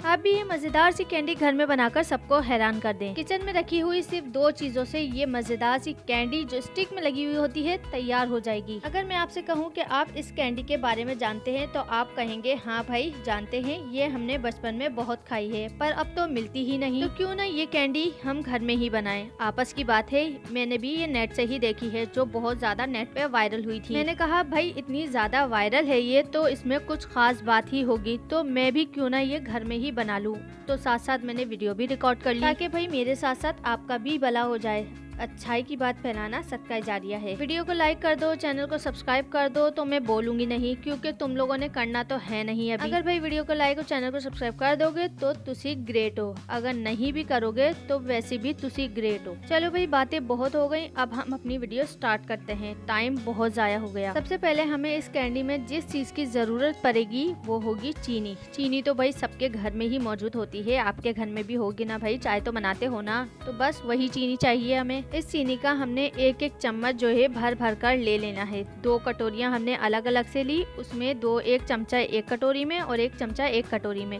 आप भी ये मजेदार सी कैंडी घर में बनाकर सबको हैरान कर दें। किचन में रखी हुई सिर्फ 2 चीजों से ये मजेदार सी कैंडी जो स्टिक में लगी हुई होती है तैयार हो जाएगी। अगर मैं आपसे कहूँ कि आप इस कैंडी के बारे में जानते हैं तो आप कहेंगे हाँ भाई जानते हैं, ये हमने बचपन में बहुत खाई है, पर अब तो मिलती ही नहीं, तो क्यों ना ये कैंडी हम घर में ही बनाएं। आपस की बात है, मैंने भी ये नेट से ही देखी है जो बहुत ज्यादा नेट पे वायरल हुई थी। मैंने कहा भाई इतनी ज्यादा वायरल है ये तो इसमें कुछ खास बात ही होगी, तो मैं भी क्यों ना ये घर में ही बना लूं। तो साथ साथ मैंने वीडियो भी रिकॉर्ड कर ली ताकि भाई मेरे साथ साथ आपका भी भला हो जाए। अच्छाई की बात फैलाना सदका जारिया है। वीडियो को लाइक कर दो, चैनल को सब्सक्राइब कर दो, तो मैं बोलूंगी नहीं क्योंकि तुम लोगों ने करना तो है नहीं अभी। अगर भाई वीडियो को लाइक और चैनल को सब्सक्राइब कर दोगे तो तुसी ग्रेट हो, अगर नहीं भी करोगे तो वैसे भी तुसी ग्रेट हो। चलो भाई बातें बहुत हो गई, अब हम अपनी वीडियो स्टार्ट करते हैं। टाइम बहुत जाया हो गया। सबसे पहले हमें इस कैंडी में जिस चीज की जरूरत पड़ेगी वो होगी चीनी। चीनी तो भाई सबके घर में ही मौजूद होती है, आपके घर में भी होगी ना भाई, चाय तो बनाते हो ना, तो बस वही चीनी चाहिए हमें। इस चीनी का हमने एक एक चम्मच जो है भर भर कर ले लेना है। 2 कटोरियां हमने अलग अलग से ली, उसमें एक चमचा एक कटोरी में और 1 चमचा एक कटोरी में।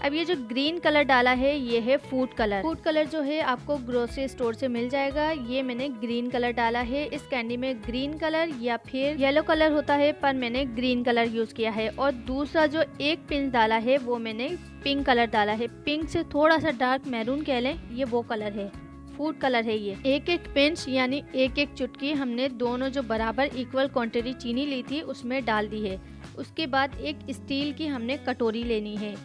अब ये जो ग्रीन कलर डाला है ये है फूड कलर। फूड कलर जो है आपको ग्रोसरी स्टोर से मिल जाएगा। ये मैंने ग्रीन कलर डाला है। इस कैंडी में ग्रीन कलर या फिर येलो कलर होता है, पर मैंने ग्रीन कलर यूज किया है। और दूसरा जो 1 पिंच डाला है वो मैंने पिंक कलर डाला है। पिंक से थोड़ा सा डार्क मैरून कह लें, ये वो कलर है, फूड कलर है ये। 1 पिंच यानी 1 चुटकी हमने दोनों जो बराबर इक्वल क्वांटिटी चीनी ली थी उसमें डाल दी है। उसके बाद एक स्टील की हमने कटोरी लेनी है।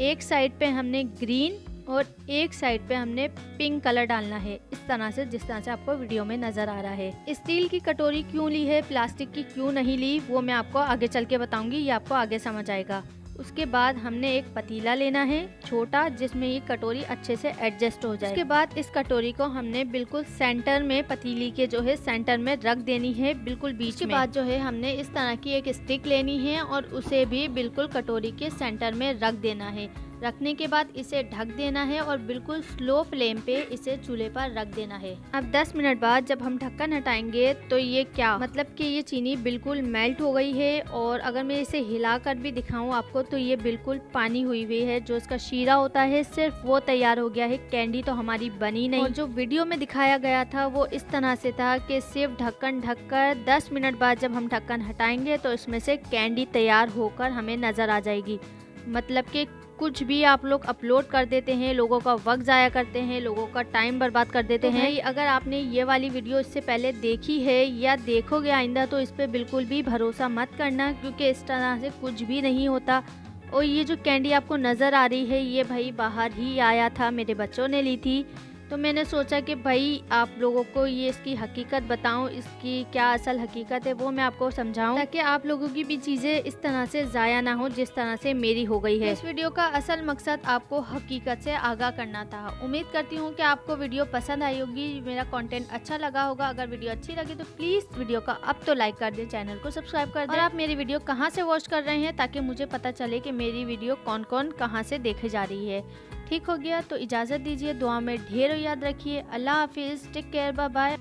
एक साइड पे हमने ग्रीन और एक साइड पे हमने पिंक कलर डालना है, इस तरह से जिस तरह से आपको वीडियो में नजर आ रहा है। स्टील की कटोरी क्यों ली है, प्लास्टिक की क्यों नहीं ली, वो मैं आपको आगे चल के बताऊंगी, ये आपको आगे समझ आएगा। उसके बाद हमने एक पतीला लेना है छोटा, जिसमें ये कटोरी अच्छे से एडजस्ट हो जाए। उसके बाद इस कटोरी को हमने बिल्कुल सेंटर में, पतीली के जो है सेंटर में रख देनी है, बिल्कुल बीच में। बाद जो है हमने इस तरह की एक स्टिक लेनी है और उसे भी बिल्कुल कटोरी के सेंटर में रख देना है। रखने के बाद इसे ढक देना है और बिल्कुल स्लो फ्लेम पे इसे चूल्हे पर रख देना है। अब 10 मिनट बाद जब हम ढक्कन हटाएंगे तो ये क्या मतलब कि ये चीनी बिल्कुल मेल्ट हो गई है। और अगर मैं इसे हिलाकर भी दिखाऊं आपको तो ये बिल्कुल पानी हुई हुई है। जो इसका शीरा होता है सिर्फ वो तैयार हो गया है, कैंडी तो हमारी बनी नहीं। और जो वीडियो में दिखाया गया था वो इस तरह से था कि सिर्फ ढक्कन ढककर 10 मिनट बाद जब हम ढक्कन हटाएंगे तो इसमें से कैंडी तैयार होकर हमें नजर आ जाएगी। मतलब कि कुछ भी आप लोग अपलोड कर देते हैं, लोगों का वक्त जाया करते हैं, लोगों का टाइम बर्बाद कर देते हैं। अगर आपने ये वाली वीडियो इससे पहले देखी है या देखोगे आइंदा तो इस पे बिल्कुल भी भरोसा मत करना, क्योंकि इस तरह से कुछ भी नहीं होता। और ये जो कैंडी आपको नज़र आ रही है ये भाई बाहर ही आया था, मेरे बच्चों ने ली थी, तो मैंने सोचा कि भाई आप लोगों को ये इसकी हकीकत बताऊं, इसकी क्या असल हकीकत है वो मैं आपको समझाऊं, ताकि आप लोगों की भी चीज़ें इस तरह से ज़ाया ना हो जिस तरह से मेरी हो गई है। इस वीडियो का असल मकसद आपको हकीकत से आगाह करना था। उम्मीद करती हूँ कि आपको वीडियो पसंद आई होगी, मेरा कंटेंट अच्छा लगा होगा। अगर वीडियो अच्छी लगी तो प्लीज़ वीडियो का अब तो लाइक कर दें, चैनल को सब्सक्राइब कर दें। और आप मेरी वीडियो कहाँ से वॉच कर रहे हैं ताकि मुझे पता चले कि मेरी वीडियो कौन कौन कहाँ से देखी जा रही है। ठीक हो गया तो इजाज़त दीजिए, दुआ में ढेरों याद रखिए। अल्लाह हाफिज़, टेक केयर, बाय बाय।